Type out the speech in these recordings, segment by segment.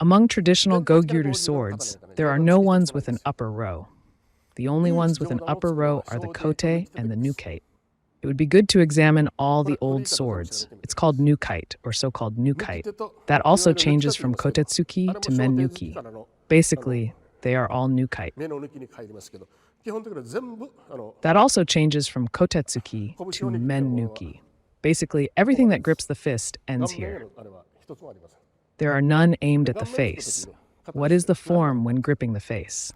Among traditional Goju swords, there are no ones with an upper row. The only ones with an upper row are the kote and the nukite. It would be good to examine all the old swords. It's called nukite, or so-called nukite. That also changes from kotetsuki to mennuki. Basically, they are all nukite. That also changes from kotetsuki to mennuki. Basically, everything that grips the fist ends here. There are none aimed at the face. What is the form when gripping the face?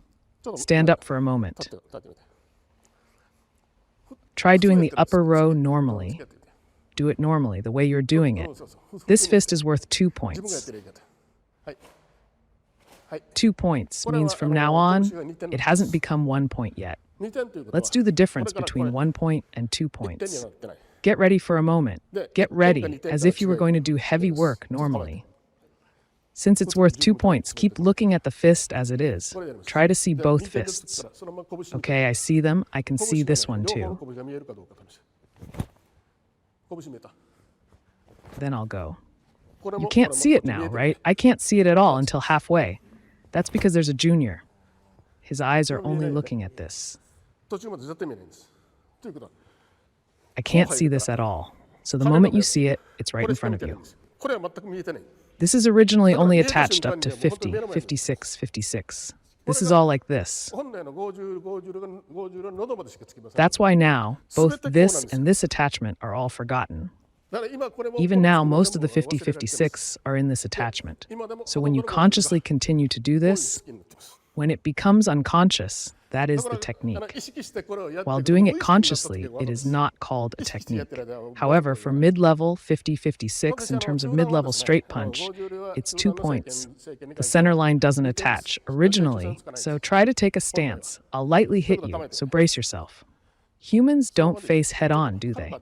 Stand up for a moment. Try doing the upper row normally. Do it normally, the way you're doing it. This fist is worth 2 points. 2 points means from now on, it hasn't become 1 point yet. Let's do the difference between 1 point and 2 points. Get ready for a moment. Get ready, as if you were going to do heavy work normally. Since it's worth 2 points, keep looking at the fist as it is. Try to see both fists. Okay, I see them. I can see this one too. Then I'll go. You can't see it now, right? I can't see it at all until halfway. That's because there's a junior. His eyes are only looking at this. I can't see this at all. So the moment you see it, it's right in front of you. This is originally only attached up to 50, 56, 56. This is all like this. That's why now, both this and this attachment are all forgotten. Even now, most of the 50, 56 are in this attachment. So when you consciously continue to do this, when it becomes unconscious, that is the technique. While doing it consciously, it is not called a technique. However, for mid-level 50-56, in terms of mid-level straight punch, it's 2 points. The center line doesn't attach originally, so try to take a stance. I'll lightly hit you, so brace yourself. Humans don't face head-on, do they?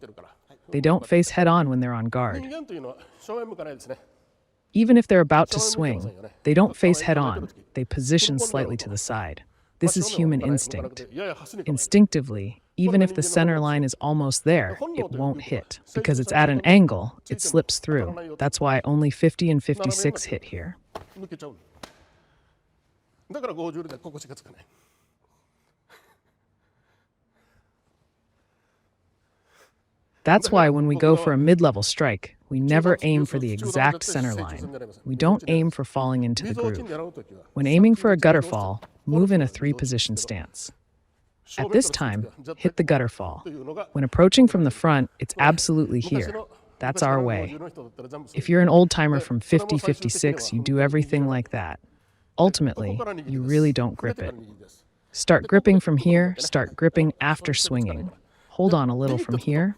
They don't face head-on when they're on guard. Even if they're about to swing, they don't face head-on. They position slightly to the side. This is human instinct. Instinctively, even if the center line is almost there, it won't hit. Because it's at an angle, it slips through. That's why only 50 and 56 hit here. That's why when we go for a mid-level strike, we never aim for the exact center line. We don't aim for falling into the groove. When aiming for a gutter fall, move in a 3-position stance. At this time, hit the gutter fall. When approaching from the front, it's absolutely here. That's our way. If you're an old-timer from 50-56, you do everything like that. Ultimately, you really don't grip it. Start gripping from here, start gripping after swinging. Hold on a little from here.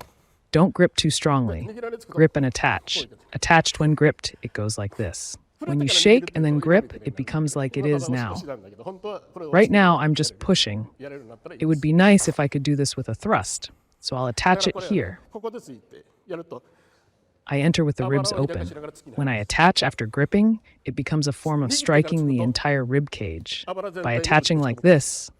Don't grip too strongly. Grip and attach. Attached when gripped, it goes like this. When you shake and then grip, it becomes like it is now. Right now, I'm just pushing. It would be nice if I could do this with a thrust, so I'll attach it here. I enter with the ribs open. When I attach after gripping, it becomes a form of striking the entire rib cage. By attaching like this,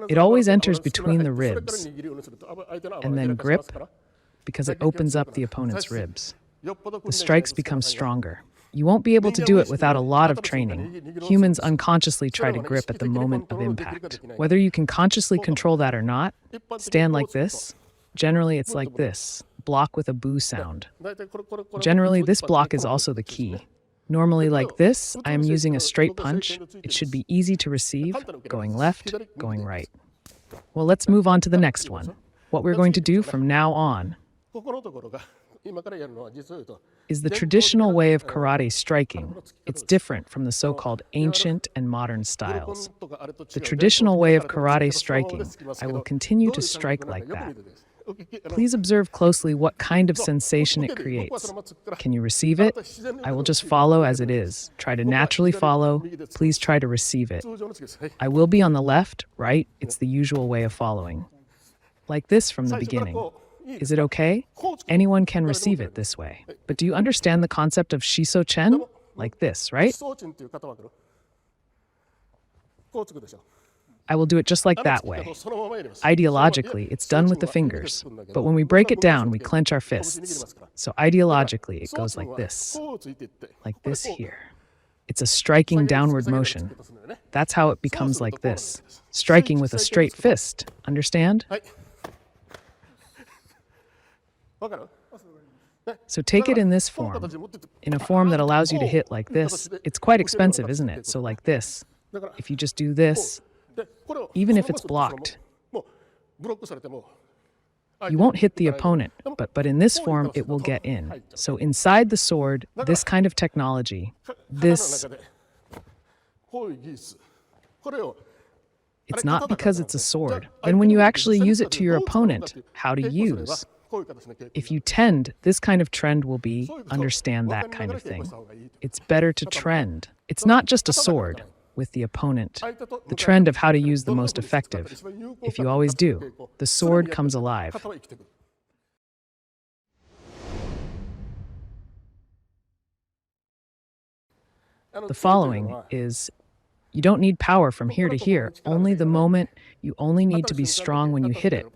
it always enters between the ribs, and then grip, because it opens up the opponent's ribs. The strikes become stronger. You won't be able to do it without a lot of training. Humans unconsciously try to grip at the moment of impact. Whether you can consciously control that or not, stand like this. Generally, it's like this, block with a boo sound. Generally, this block is also the key. Normally like this, I am using a straight punch. It should be easy to receive, going left, going right. Well, let's move on to the next one. What we're going to do from now on is the traditional way of karate striking. It's different from the so-called ancient and modern styles. The traditional way of karate striking, I will continue to strike like that. Please observe closely what kind of sensation it creates. Can you receive it? I will just follow as it is. Try to naturally follow. Please try to receive it. I will be on the left, right? It's the usual way of following. Like this from the beginning. Is it okay? Anyone can receive it this way. But do you understand the concept of shiso-chen? Like this, right? I will do it just like that way. Ideologically, it's done with the fingers. But when we break it down, we clench our fists. So ideologically, it goes like this here. It's a striking downward motion. That's how it becomes like this. Striking with a straight fist. Understand? So take it in this form, in a form that allows you to hit like this. It's quite expensive, isn't it? So like this. If you just do this, even if it's blocked, you won't hit the opponent, but in this form, it will get in. So inside the sword, this kind of technology, it's not because it's a sword. Then when you actually use it to your opponent, how to use? If you tend, this kind of trend will be, understand that kind of thing. It's better to trend. It's not just a sword with the opponent. The trend of how to use the most effective. If you always do, the sword comes alive. The following is, you don't need power from here to here, only the moment. You only need to be strong when you hit it.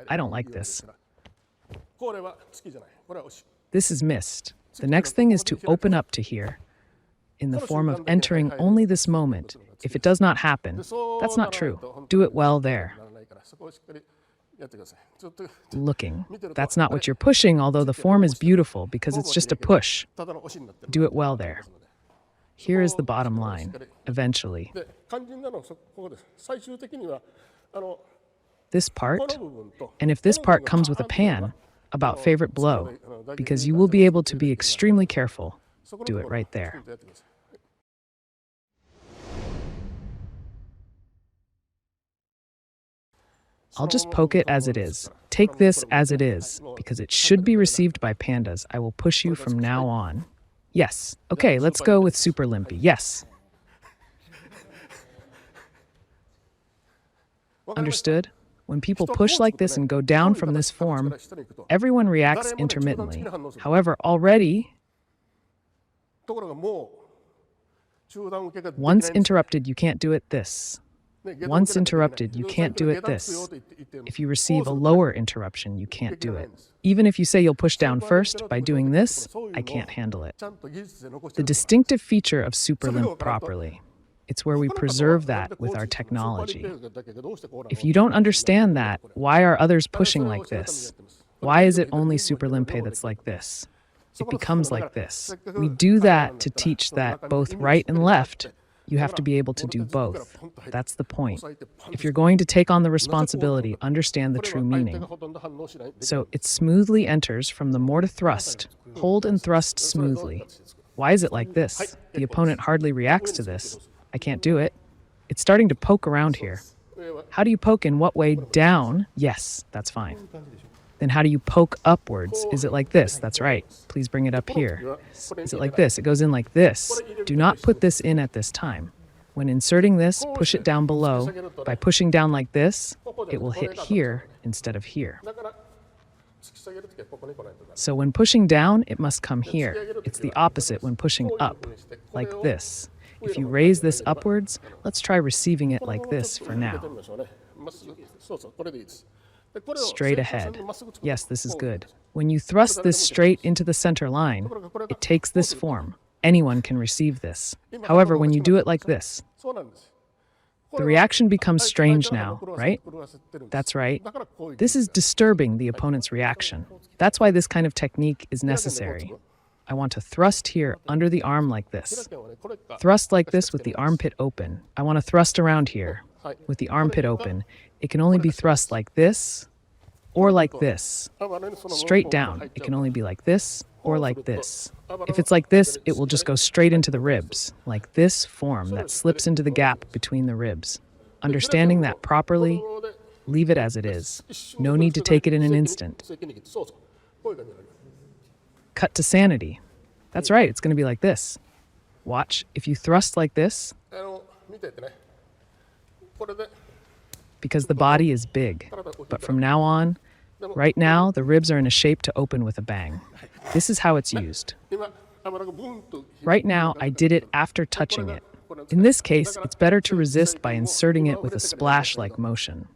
I don't like this. This is missed. The next thing is to open up to here, in the form of entering only this moment. If it does not happen, that's not true. Do it well there. Looking. That's not what you're pushing, although the form is beautiful because it's just a push. Do it well there. Here is the bottom line, eventually. This part, and if this part comes with a pan, about favorite blow, because you will be able to be extremely careful. Do it right there. I'll just poke it as it is. Take this as it is, because it should be received by pandas. I will push you from now on. Yes. Okay, let's go with Super Limpy. Yes. Understood? When people push like this and go down from this form, everyone reacts intermittently. However, already, once interrupted, you can't do it this. Once interrupted, you can't do it this. If you receive a lower interruption, you can't do it. Even if you say you'll push down first, by doing this, I can't handle it. The distinctive feature of Super Limp properly, it's where we preserve that with our technology. If you don't understand that, why are others pushing like this? Why is it only Super Limpe that's like this? It becomes like this. We do that to teach that both right and left, you have to be able to do both. That's the point. If you're going to take on the responsibility, understand the true meaning. So it smoothly enters from the more to thrust. Hold and thrust smoothly. Why is it like this? The opponent hardly reacts to this. I can't do it. It's starting to poke around here. How do you poke in what way? Down? Yes, that's fine. Then how do you poke upwards? Is it like this? That's right. Please bring it up here. Is it like this? It goes in like this. Do not put this in at this time. When inserting this, push it down below. By pushing down like this, it will hit here instead of here. So when pushing down, it must come here. It's the opposite when pushing up, like this. If you raise this upwards, let's try receiving it like this for now. Straight ahead. Yes, this is good. When you thrust this straight into the center line, it takes this form. Anyone can receive this. However, when you do it like this, the reaction becomes strange now, right? That's right. This is disturbing the opponent's reaction. That's why this kind of technique is necessary. I want to thrust here under the arm like this. Thrust like this with the armpit open. I want to thrust around here with the armpit open. It can only be thrust like this or like this. Straight down, it can only be like this or like this. If it's like this, it will just go straight into the ribs, like this form that slips into the gap between the ribs. Understanding that properly, leave it as it is. No need to take it in an instant. Cut to sanity. That's right, it's going to be like this. Watch, if you thrust like this, because the body is big. But from now on, right now, the ribs are in a shape to open with a bang. This is how it's used. Right now, I did it after touching it. In this case, it's better to resist by inserting it with a splash-like motion.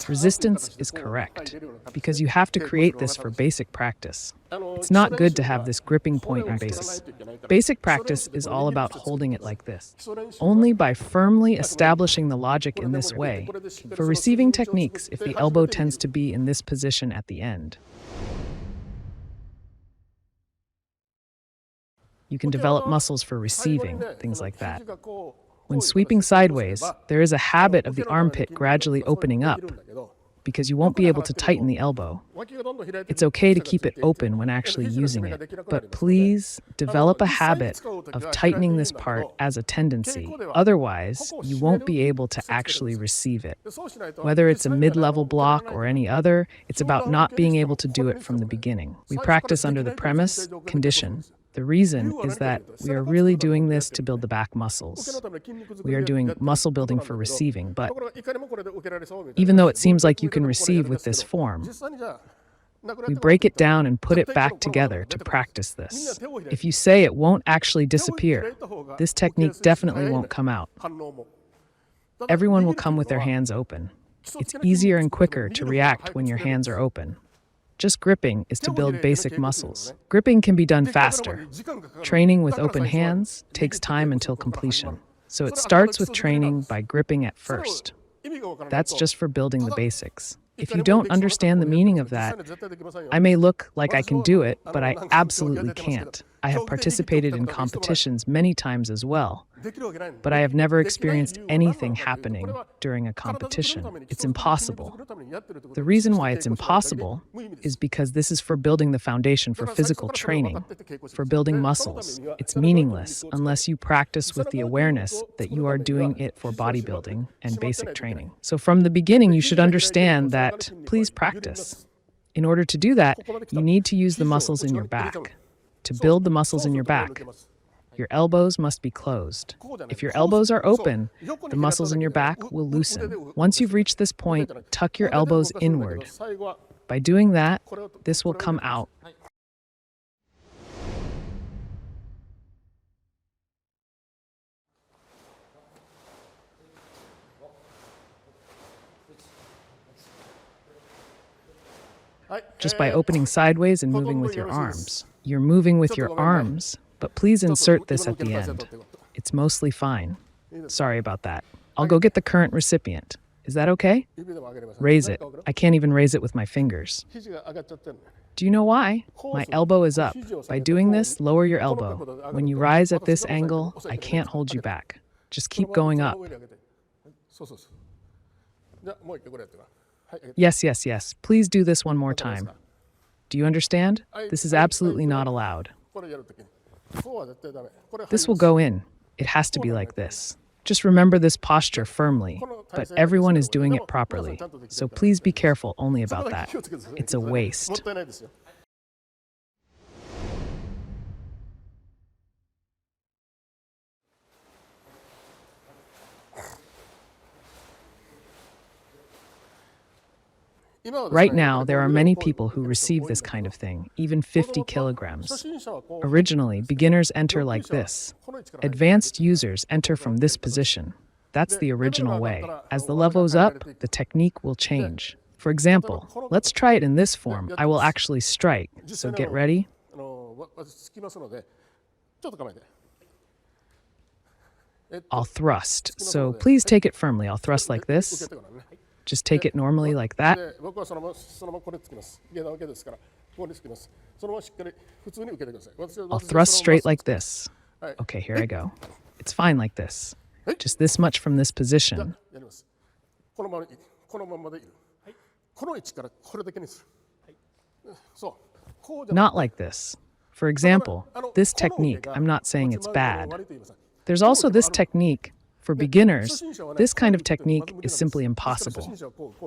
Resistance is correct, because you have to create this for basic practice. It's not good to have this gripping point in basics. Basic practice is all about holding it like this. Only by firmly establishing the logic in this way, for receiving techniques if the elbow tends to be in this position at the end. You can develop muscles for receiving, things like that. When sweeping sideways, there is a habit of the armpit gradually opening up, because you won't be able to tighten the elbow. It's okay to keep it open when actually using it, but please develop a habit of tightening this part as a tendency. Otherwise, you won't be able to actually receive it. Whether it's a mid-level block or any other, it's about not being able to do it from the beginning. We practice under the premise, condition. The reason is that we are really doing this to build the back muscles. We are doing muscle building for receiving, but even though it seems like you can receive with this form, we break it down and put it back together to practice this. If you say it won't actually disappear, this technique definitely won't come out. Everyone will come with their hands open. It's easier and quicker to react when your hands are open. Just gripping is to build basic muscles. Gripping can be done faster. Training with open hands takes time until completion. So it starts with training by gripping at first. That's just for building the basics. If you don't understand the meaning of that, I may look like I can do it, but I absolutely can't. I have participated in competitions many times as well, but I have never experienced anything happening during a competition. It's impossible. The reason why it's impossible is because this is for building the foundation for physical training, for building muscles. It's meaningless unless you practice with the awareness that you are doing it for bodybuilding and basic training. So from the beginning, you should understand that please practice. In order to do that, you need to use the muscles in your back. To build the muscles in your back, your elbows must be closed. If your elbows are open, the muscles in your back will loosen. Once you've reached this point, tuck your elbows inward. By doing that, this will come out. Just by opening sideways and moving with your arms. You're moving with your arms, but please insert this at the end. It's mostly fine. Sorry about that. I'll go get the current recipient. Is that okay? Raise it. I can't even raise it with my fingers. Do you know why? My elbow is up. By doing this, lower your elbow. When you rise at this angle, I can't hold you back. Just keep going up. Yes, yes, yes. Please do this one more time. Do you understand? This is absolutely not allowed. This will go in. It has to be like this. Just remember this posture firmly, but everyone is doing it properly. So please be careful only about that. It's a waste. Right now, there are many people who receive this kind of thing, even 50 kilograms. Originally, beginners enter like this. Advanced users enter from this position. That's the original way. As the level's up, the technique will change. For example, let's try it in this form. I will actually strike, so get ready. I'll thrust, so please take it firmly. I'll thrust like this. Just take it normally like that. I'll thrust straight like this. Okay, here I go. It's fine like this. Just this much from this position. Not like this. For example, this technique, I'm not saying it's bad. There's also this technique. For beginners, this kind of technique is simply impossible.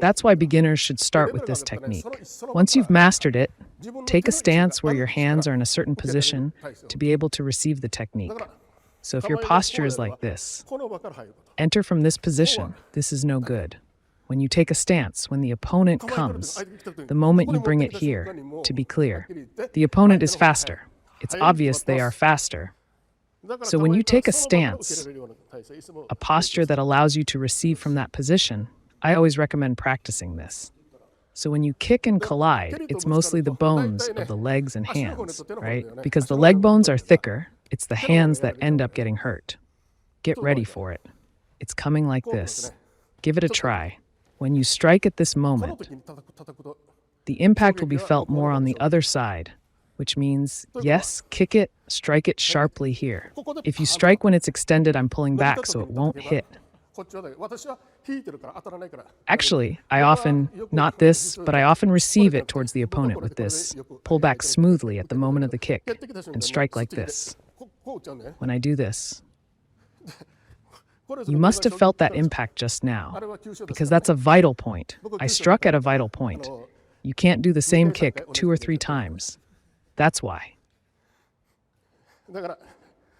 That's why beginners should start with this technique. Once you've mastered it, take a stance where your hands are in a certain position to be able to receive the technique. So if your posture is like this, enter from this position. This is no good. When you take a stance, when the opponent comes, the moment you bring it here, to be clear, the opponent is faster. It's obvious they are faster. So when you take a stance, a posture that allows you to receive from that position, I always recommend practicing this. So when you kick and collide, it's mostly the bones of the legs and hands, right? Because the leg bones are thicker, it's the hands that end up getting hurt. Get ready for it. It's coming like this. Give it a try. When you strike at this moment, the impact will be felt more on the other side, which means, yes, kick it, strike it sharply here. If you strike when it's extended, I'm pulling back so it won't hit. Actually, I often, not this, but I often receive it towards the opponent with this. Pull back smoothly at the moment of the kick and strike like this. When I do this, you must have felt that impact just now, because that's a vital point. I struck at a vital point. You can't do the same kick 2 or 3 times. That's why.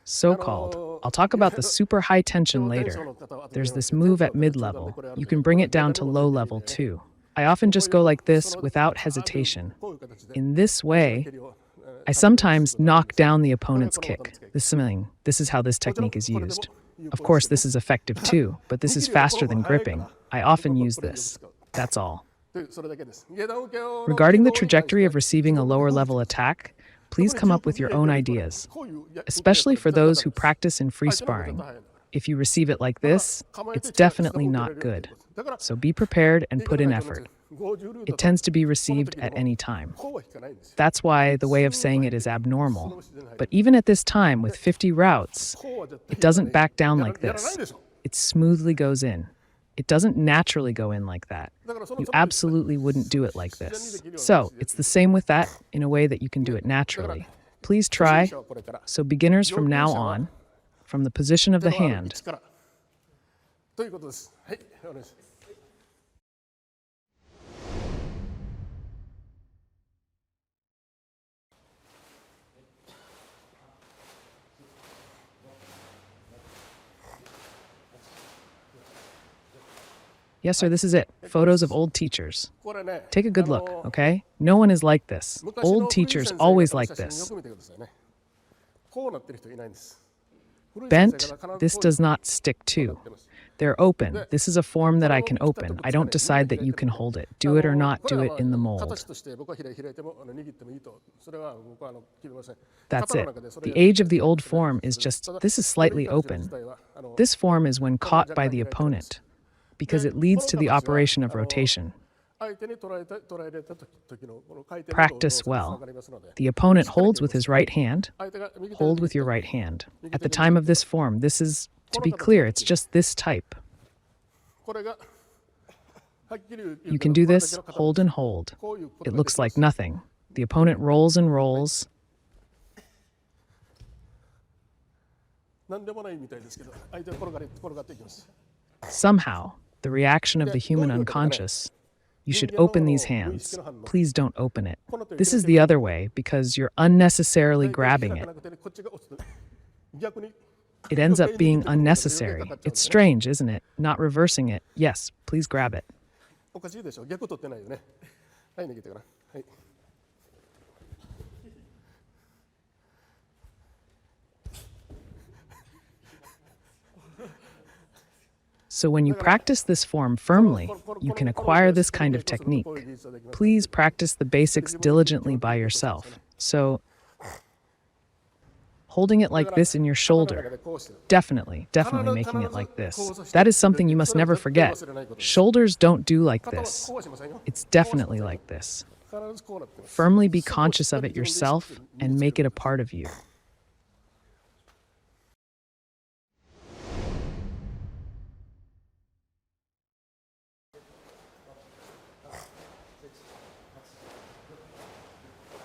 So-called. I'll talk about the super high tension later. There's this move at mid-level. You can bring it down to low level too. I often just go like this without hesitation. In this way, I sometimes knock down the opponent's kick. This is how this technique is used. Of course, this is effective too, but this is faster than gripping. I often use this. That's all. Regarding the trajectory of receiving a lower level attack, please come up with your own ideas, especially for those who practice in free sparring. If you receive it like this, it's definitely not good. So be prepared and put in effort. It tends to be received at any time. That's why the way of saying it is abnormal. But even at this time, with 50 routes, it doesn't back down like this. It smoothly goes in. It doesn't naturally go in like that. You absolutely wouldn't do it like this. So it's the same with that in a way that you can do it naturally. Please try. So beginners from now on, from the position of the hand, yes, sir, this is it. Photos of old teachers. Take a good look, okay? No one is like this. Old teachers always like this. Bent, this does not stick to. They're open. This is a form that I can open. I don't decide that you can hold it. Do it or not do it in the mold. That's it. The age of the old form is just, this is slightly open. This form is when caught by the opponent, because it leads to the operation of rotation. Practice well. The opponent holds with his right hand. Hold with your right hand. At the time of this form, this is, to be clear, it's just this type. You can do this, hold and hold. It looks like nothing. The opponent rolls and rolls. Somehow, the reaction of the human unconscious, you should open these hands. Please don't open it. This is the other way because you're unnecessarily grabbing it. It ends up being unnecessary. It's strange, isn't it? Not reversing it. Yes, please grab it. So when you practice this form firmly, you can acquire this kind of technique. Please practice the basics diligently by yourself. So, holding it like this in your shoulder, definitely making it like this. That is something you must never forget. Shoulders don't do like this. It's definitely like this. Firmly be conscious of it yourself and make it a part of you.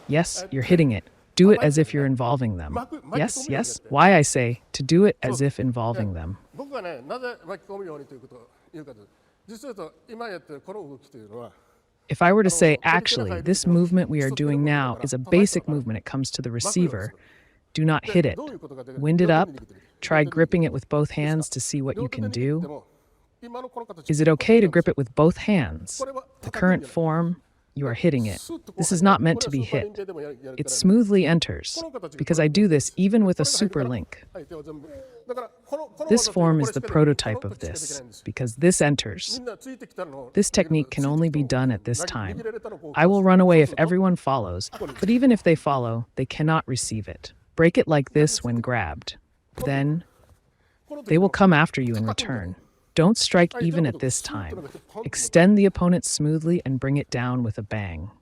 Yes, you're hitting it. Do it as if you're involving them. Yes. Why I say to do it as if involving them. If I were to say, actually, this movement we are doing now is a basic movement. It comes to the receiver. Do not hit it. Wind it up. Try gripping it with both hands to see what you can do. Is it okay to grip it with both hands? The current form, You are hitting it. This is not meant to be hit. It smoothly enters, because I do this even with a super link. This form is the prototype of this, because this enters. This technique can only be done at this time. I will run away if everyone follows, but even if they follow, they cannot receive it. Break it like this when grabbed. Then, they will come after you in return. Don't strike even at this time. Extend the opponent smoothly and bring it down with a bang.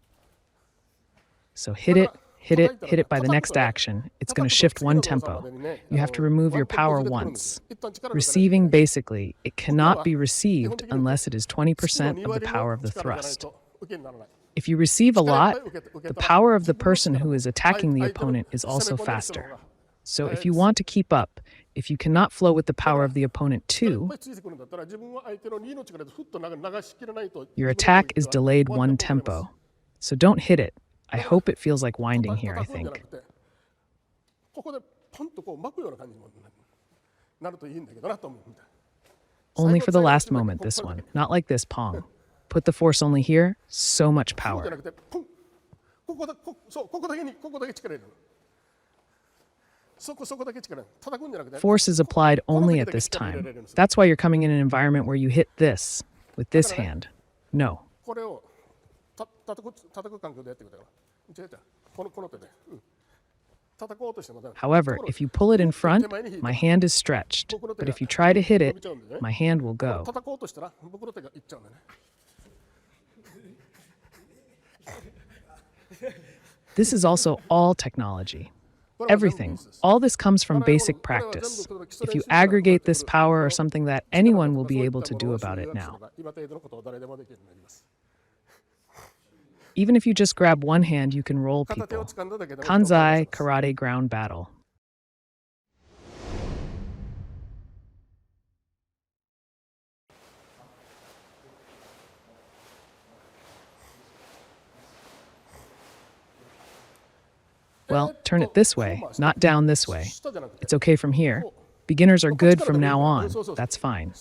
So hit it by the next action. It's going to shift one tempo. You have to remove your power once. Receiving, basically, it cannot be received unless it is 20% of the power of the thrust. If you receive a lot, the power of the person who is attacking the opponent is also faster. So if you want to keep up, if you cannot flow with the power of the opponent too, your attack is delayed one tempo. So don't hit it. I hope it feels like winding here, I think. Only for the last moment, this one. Not like this pong. Put the force only here, so much power. Force is applied only at this time. That's why you're coming in an environment where you hit this, with this hand. No. However, if you pull it in front, my hand is stretched. But if you try to hit it, my hand will go. This is also all technology. Everything. All this comes from basic practice. If you aggregate this power or something that anyone will be able to do about it now. Even if you just grab one hand, you can roll people. Kanzai, karate ground battle. Well, turn it this way, not down this way. It's okay from here. Beginners are good from now on. That's fine.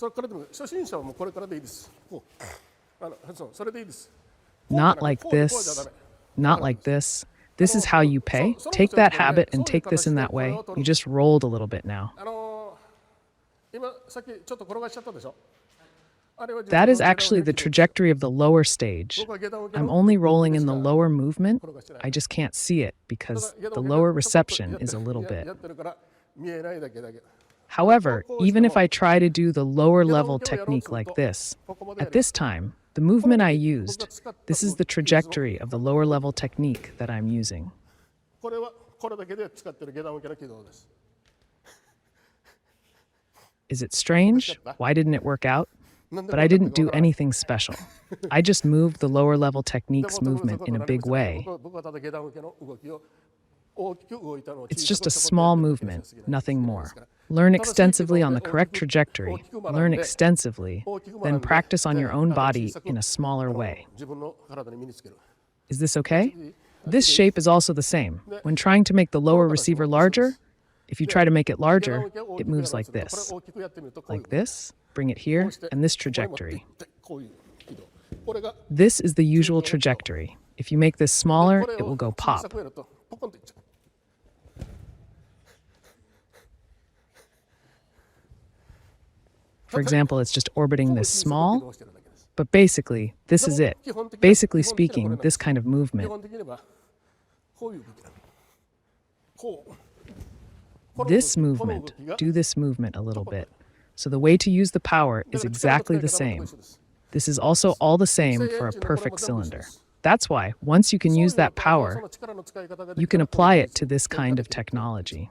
Not like this. Not like this. This is how you pay. Take that habit and take this in that way. You just rolled a little bit now. That is actually the trajectory of the lower stage. I'm only rolling in the lower movement. I just can't see it because the lower reception is a little bit. However, even if I try to do the lower level technique like this, at this time, the movement I used, this is the trajectory of the lower level technique that I'm using. Is it strange? Why didn't it work out? But I didn't do anything special. I just moved the lower level technique's movement in a big way. It's just a small movement, nothing more. Learn extensively on the correct trajectory, learn extensively, then practice on your own body in a smaller way. Is this okay? This shape is also the same. When trying to make the lower receiver larger, if you try to make it larger, it moves like this. Like this, bring it here, and this trajectory. This is the usual trajectory. If you make this smaller, it will go pop. For example, it's just orbiting this small, but basically, this is it. Basically speaking, this kind of movement. This movement, do this movement a little bit. So the way to use the power is exactly the same. This is also all the same for a perfect cylinder. That's why, once you can use that power, you can apply it to this kind of technology.